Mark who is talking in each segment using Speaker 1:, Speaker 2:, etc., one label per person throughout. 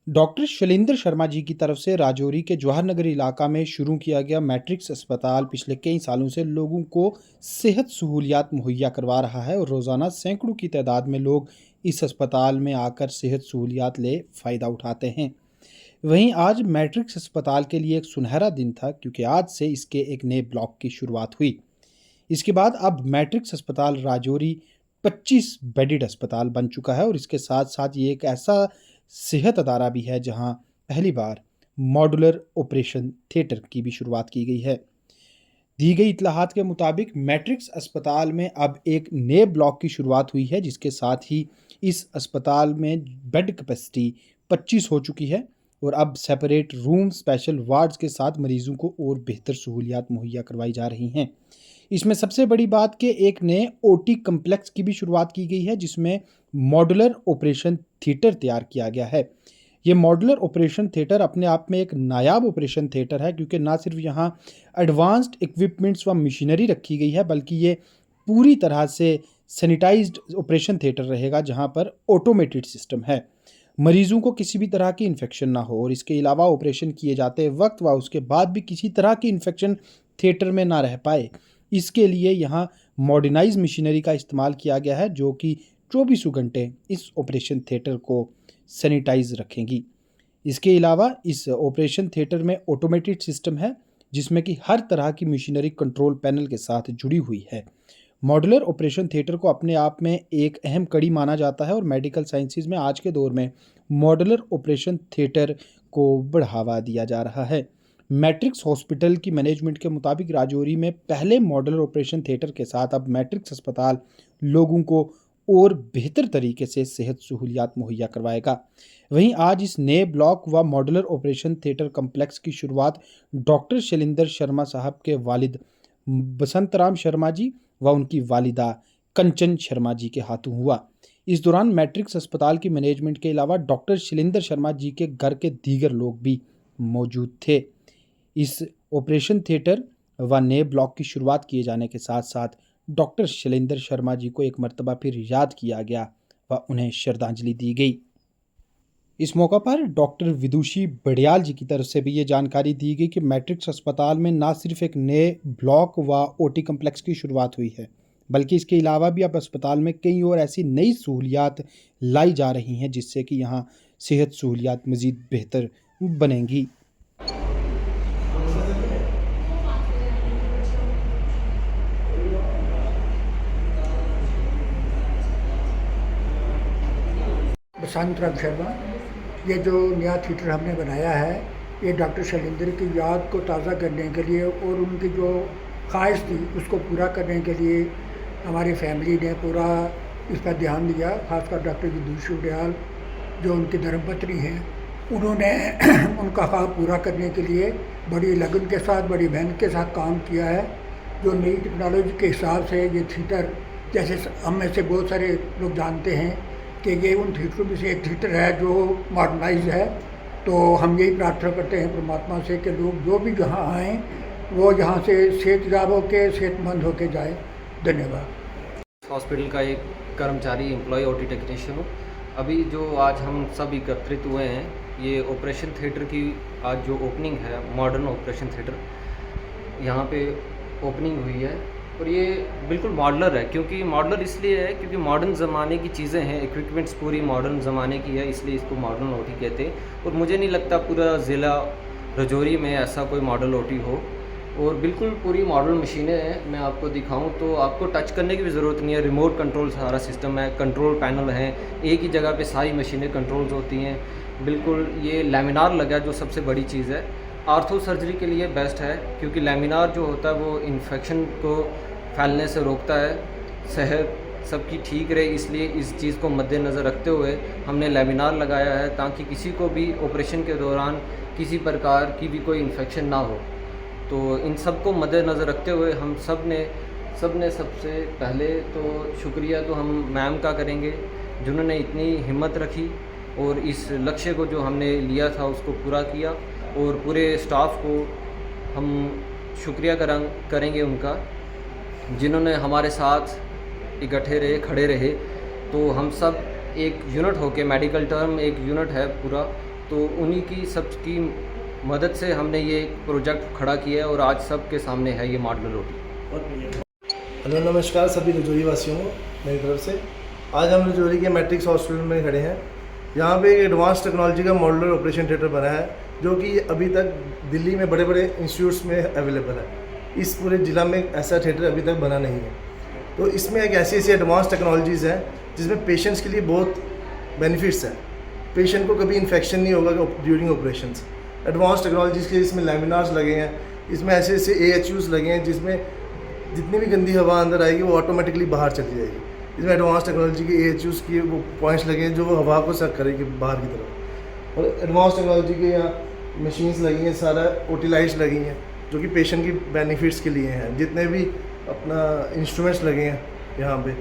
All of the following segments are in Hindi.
Speaker 1: डॉक्टर शैलेंद्र शर्मा जी की तरफ से राजौरी के जवाहर नगर इलाका में शुरू किया गया मैट्रिक्स अस्पताल पिछले कई सालों से लोगों को सेहत सहूलियात मुहैया करवा रहा है और रोज़ाना सैकड़ों की तादाद में लोग इस अस्पताल में आकर सेहत सहूलियात ले फ़ायदा उठाते हैं। वहीं आज मैट्रिक्स अस्पताल के लिए एक सुनहरा दिन था, क्योंकि आज से इसके एक नए ब्लॉक की शुरुआत हुई। इसके बाद अब मैट्रिक्स अस्पताल राजौरी 25 बेडेड अस्पताल बन चुका है और इसके साथ साथ ये एक ऐसा सेहत अदारा भी है जहां पहली बार मॉड्यूलर ऑपरेशन थिएटर की भी शुरुआत की गई है। दी गई इत्तलाहात के मुताबिक मैट्रिक्स अस्पताल में अब एक नए ब्लॉक की शुरुआत हुई है, जिसके साथ ही इस अस्पताल में बेड कैपेसिटी 25 हो चुकी है और अब सेपरेट रूम, स्पेशल वार्ड्स के साथ मरीजों को और बेहतर सहूलियात मुहैया करवाई जा रही हैं। इसमें सबसे बड़ी बात कि एक नए ओटी कम्प्लेक्स की भी शुरुआत की गई है, जिसमें मॉड्यूलर ऑपरेशन थिएटर तैयार किया गया है। ये मॉड्यूलर ऑपरेशन थिएटर अपने आप में एक नायाब ऑपरेशन थिएटर है, क्योंकि ना सिर्फ यहाँ एडवांस्ड इक्विपमेंट्स व मशीनरी रखी गई है, बल्कि ये पूरी तरह से सैनिटाइज्ड ऑपरेशन थिएटर रहेगा, जहाँ पर ऑटोमेटेड सिस्टम है। मरीजों को किसी भी तरह की इन्फेक्शन ना हो और इसके अलावा ऑपरेशन किए जाते वक्त व उसके बाद भी किसी तरह की इन्फेक्शन थिएटर में ना रह पाए, इसके लिए यहाँ मॉडर्नाइज मशीनरी का इस्तेमाल किया गया है, जो कि 24 घंटे इस ऑपरेशन थिएटर को सैनिटाइज रखेंगी। इसके अलावा इस ऑपरेशन थिएटर में ऑटोमेटेड सिस्टम है, जिसमें कि हर तरह की मशीनरी कंट्रोल पैनल के साथ जुड़ी हुई है। मॉड्यूलर ऑपरेशन थिएटर को अपने आप में एक अहम कड़ी माना जाता है और मेडिकल साइंसेज में आज के दौर में मॉड्यूलर ऑपरेशन थिएटर को बढ़ावा दिया जा रहा है। मैट्रिक्स हॉस्पिटल की मैनेजमेंट के मुताबिक राजौरी में पहले मॉड्यूलर ऑपरेशन थिएटर के साथ अब मैट्रिक्स अस्पताल लोगों को और बेहतर तरीके से सेहत सहूलियात मुहैया करवाएगा। वहीं आज इस नए ब्लॉक व मॉड्यूलर ऑपरेशन थिएटर कम्प्लेक्स की शुरुआत डॉक्टर शैलेंद्र शर्मा साहब के वालिद बसंत राम शर्मा जी व उनकी वालिदा कंचन शर्मा जी के हाथों हुआ। इस दौरान मैट्रिक्स अस्पताल की मैनेजमेंट के अलावा डॉक्टर शैलेंद्र शर्मा जी के घर के दीगर लोग भी मौजूद थे। इस ऑपरेशन थिएटर व नए ब्लॉक की शुरुआत किए जाने के साथ साथ डॉक्टर शैलेंद्र शर्मा जी को एक मर्तबा फिर याद किया गया व उन्हें श्रद्धांजलि दी गई। इस मौका पर डॉक्टर विदुषी बड़ियाल जी की तरफ से भी ये जानकारी दी गई कि मैट्रिक्स अस्पताल में ना सिर्फ एक नए ब्लॉक व ओटी कम्प्लेक्स की शुरुआत हुई है, बल्कि इसके अलावा भी अब अस्पताल में कई और ऐसी नई सहूलियात लाई जा रही हैं, जिससे कि यहाँ सेहत सहूलियात मज़ीद बेहतर बनेंगी।
Speaker 2: बसंत राम शर्मा। ये जो नया थिएटर हमने बनाया है, ये डॉक्टर शैलेंद्र की याद को ताज़ा करने के लिए और उनकी जो ख्वाहिश थी उसको पूरा करने के लिए हमारी फैमिली ने पूरा इस पर ध्यान दिया। खासकर डॉक्टर विदुषी बड़ियाल जो उनकी धर्मपत्नी हैं, उन्होंने उनका ख्वाब पूरा करने के लिए बड़ी लगन के साथ, बड़ी मेहनत के साथ काम किया है। जो नई टेक्नोलॉजी के हिसाब से ये थिएटर, जैसे हम में से बहुत सारे लोग जानते हैं कि ये उन थिएटरों में से एक थिएटर है जो मॉडर्नाइज है। तो हम यही प्रार्थना करते हैं परमात्मा से कि लोग जो भी यहाँ आएँ वो यहाँ से सेहतयाब होकर, सेहतमंद होकर जाए। धन्यवाद।
Speaker 3: हॉस्पिटल का एक कर्मचारी, एम्प्लॉय, ओटी टेक्नीशियन हूँ। अभी जो आज हम सब एकत्रित हुए हैं, ये ऑपरेशन थिएटर की आज जो ओपनिंग है, मॉडर्न ऑपरेशन थिएटर, यहाँ पे ओपनिंग हुई है। और ये बिल्कुल मॉडलर है, क्योंकि मॉडलर इसलिए है क्योंकि मॉडर्न ज़माने की चीज़ें हैं, इक्विपमेंट्स पूरी मॉडर्न ज़माने की है, इसलिए इसको मॉडर्न ओटी कहते हैं। और मुझे नहीं लगता पूरा ज़िला राजौरी में ऐसा कोई मॉडल ओटी हो। और बिल्कुल पूरी मॉडल मशीनें हैं। मैं आपको दिखाऊं तो आपको टच करने की भी ज़रूरत नहीं है, रिमोट कंट्रोल सारा सिस्टम है, कंट्रोल पैनल है, एक ही जगह पे सारी मशीनें कंट्रोल्स होती हैं। बिल्कुल ये लैमिनार लगा, जो सबसे बड़ी चीज़ है। आर्थो सर्जरी के लिए बेस्ट है, क्योंकि लैमिनार जो होता है वो इन्फेक्शन को फैलने से रोकता है, सेहत सबकी ठीक रहे, इसलिए इस चीज़ को मद्देनज़र रखते हुए हमने लैमिनार लगाया है, ताकि किसी को भी ऑपरेशन के दौरान किसी प्रकार की भी कोई इन्फेक्शन ना हो। तो इन सब को मद्देनज़र रखते हुए हम सब ने सबसे पहले तो शुक्रिया तो हम मैम का करेंगे, जिन्होंने इतनी हिम्मत रखी और इस लक्ष्य को जो हमने लिया था उसको पूरा किया। और पूरे स्टाफ को हम शुक्रिया करेंगे उनका, जिन्होंने हमारे साथ इकट्ठे रहे, खड़े रहे। तो हम सब एक यूनिट होके, मेडिकल टर्म एक यूनिट है पूरा, तो उन्हीं की सबकी मदद से हमने ये प्रोजेक्ट खड़ा किया है और आज सबके सामने है ये मॉडल रोटी।
Speaker 4: हेलो नमस्कार सभी रजौरी वासियों को मेरी तरफ से। आज हम रजौरी के मैट्रिक्स हॉस्पिटल में खड़े हैं। यहाँ पे एक एडवांस टेक्नोलॉजी का मॉड्यूलर ऑपरेशन थिएटर बना है जो कि अभी तक दिल्ली में बड़े बड़े इंस्टीट्यूट्स में अवेलेबल है। इस पूरे ज़िला में ऐसा थिएटर अभी तक बना नहीं है। तो इसमें एक ऐसी ऐसी एडवांस टेक्नोलॉजीज़ हैं जिसमें पेशेंट्स के लिए बहुत बेनिफिट्स हैं। पेशेंट को कभी इन्फेक्शन नहीं होगा ड्यूरिंग ऑपरेशंस। एडवांस टेक्नोलॉजीज़ के इसमें लैमिनार्स लगे हैं, इसमें ऐसे ऐसे AHUs लगे हैं जिसमें जितनी भी गंदी हवा अंदर आएगी वो ऑटोमेटिकली बाहर चली जाएगी। इसमें एडवांस टेक्नोलॉजी के AHUs की वो पॉइंट्स लगे हैं जो वो हवा को सक करेगी बाहर की तरफ। और एडवांस टेक्नोलॉजी के यहाँ मशीन्स लगी हैं, सारा OT लाइट्स लगी हैं जो कि पेशेंट की बेनिफिट्स के लिए हैं। जितने भी अपना इंस्ट्रूमेंट्स लगे हैं यहाँ पे,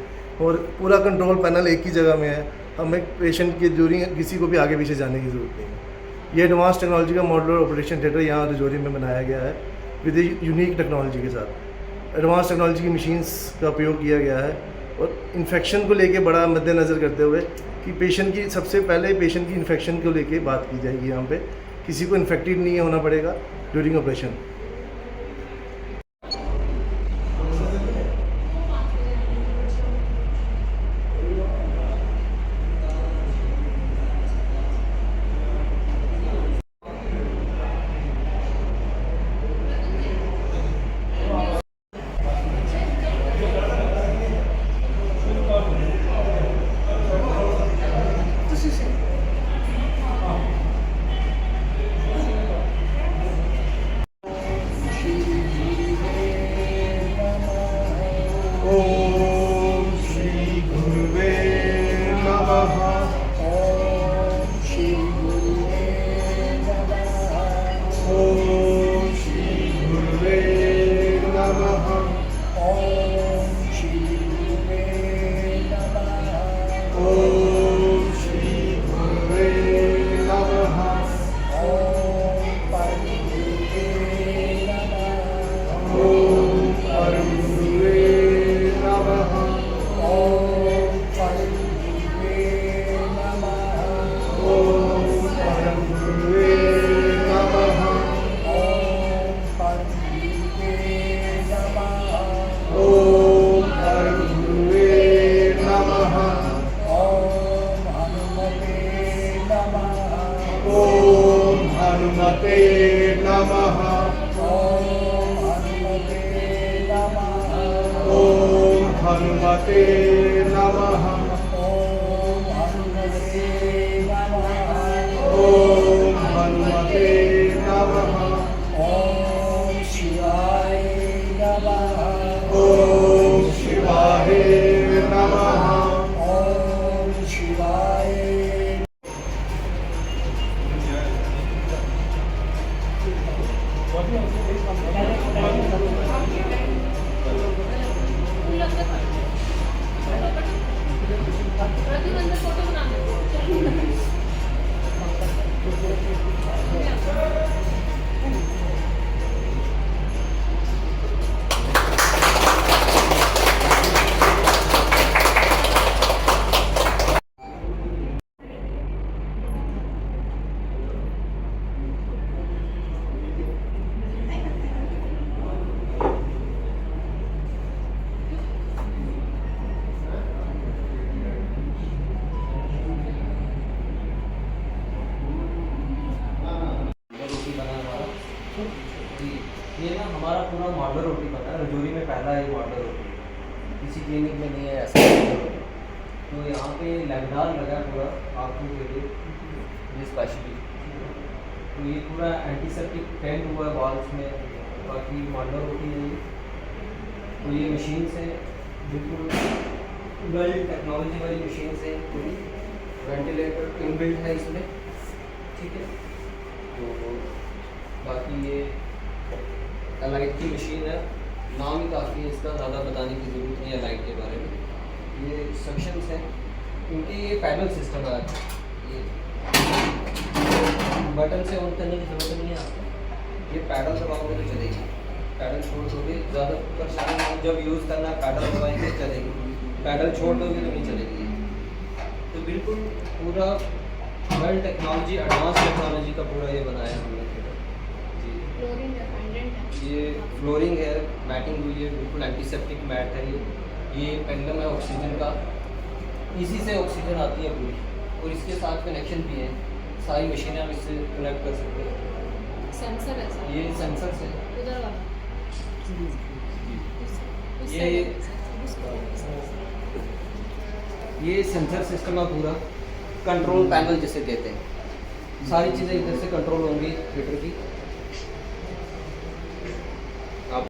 Speaker 4: और पूरा कंट्रोल पैनल एक ही जगह में है। हमें पेशेंट के ड्यूरिंग किसी को भी आगे पीछे जाने की ज़रूरत नहीं है। ये एडवांस टेक्नोलॉजी का मॉड्यूलर ऑपरेशन थिएटर यहाँ रजौरी में बनाया गया है विद यूनिक टेक्नोलॉजी के साथ। एडवांस टेक्नोलॉजी की मशीन्स का उपयोग किया गया है और इन्फेक्शन को लेके बड़ा मद्देनज़र करते हुए कि पेशेंट की सबसे पहले पेशेंट की इन्फेक्शन को लेके बात की जाएगी। यहाँ पे किसी को इन्फेक्टेड नहीं होना पड़ेगा ड्यूरिंग ऑपरेशन। ओम श्री गुरुवे नमः।
Speaker 2: ओम श्री गुरुवे नमः।
Speaker 4: ओम श्री गुरुवे नमः।
Speaker 2: ओम श्री गुरुवे नमः।
Speaker 4: ओम श्री गुरुवे नमः।
Speaker 2: ओम परम गुरुवे नमः।
Speaker 4: ओम परम गुरुवे नमः।
Speaker 2: ओम परम गुरुवे नमः।
Speaker 4: ओम परम गुरुवे नमः।
Speaker 2: ओम परम गुरुवे नमः।
Speaker 4: ओम परम गुरुवे नमः।
Speaker 2: ओम हनुमते नमः।
Speaker 4: ओम हनुमते नमः।
Speaker 2: ओम हनुमते नमः।
Speaker 4: ओम हनुमते नमः।
Speaker 2: ओम हनुमते नमः।
Speaker 4: ओम हनुमते नमः।
Speaker 2: ओम शिवाय नमः।
Speaker 4: ओम शिवाय नमः।
Speaker 2: ओम शिवाय
Speaker 3: रोटी बना हमारा जी। ये ना हमारा पूरा मॉडलर रोटी बना है। रजौरी में पहला ये मॉडलर रोटी है, किसी क्लिनिक में नहीं है ऐसा मॉडलर रोटी। तो यहाँ पे लैमिनार लगा है पूरा आँखों के लिए, ये स्पेशली। तो ये पूरा एंटीसेप्टिक पेंट हुआ है वॉल्स में, बाकी मॉडलर रोटी है ये। तो ये मशीन से बिल्कुल नई टेक्नोलॉजी वाली मशीन से पूरी, वेंटिलेटर इनबिल्ट है इसमें, ठीक है। तो बाकी ये लाइट की मशीन है, नाम ही काफ़ी है इसका, ज़्यादा बताने की ज़रूरत नहीं है लाइट के बारे में। ये सक्शंस हैं इनके, ये पैडल सिस्टम है। ये बटन से ऑन करने की ज़रूरत नहीं है आपको, ये पैडल दबाओगे तो चलेगी। पैडल छोड़ दोगे ज़्यादा परेशानी, जब यूज़ करना है पैडल दबाएंगे चलेगी, पैडल छोड़ दोगे तो नहीं चलेगी। तो बिल्कुल पूरा वेल टेक्नोलॉजी, एडवांस टेक्नोलॉजी का पूरा ये बनाया है हमने थिएटर जी।
Speaker 5: फ्लोरिंग है, पेंडेंट है।
Speaker 3: ये फ्लोरिंग है, मैटिंग हुई है, बिल्कुल एंटीसेप्टिक मैट है ये पेंडम है ऑक्सीजन का, इसी से ऑक्सीजन आती है पूरी, और इसके साथ कनेक्शन भी है, सारी मशीनें हम इससे कनेक्ट कर सकते हैं।
Speaker 5: सेंसर है सर।
Speaker 3: ये सेंसर से
Speaker 5: उधर वाला। उस
Speaker 3: ये
Speaker 5: side है sir,
Speaker 3: ये सेंसर सिस्टम है पूरा, कंट्रोल पैनल जिसे कहते हैं, सारी चीज़ें इधर से कंट्रोल होंगी थिएटर की। आप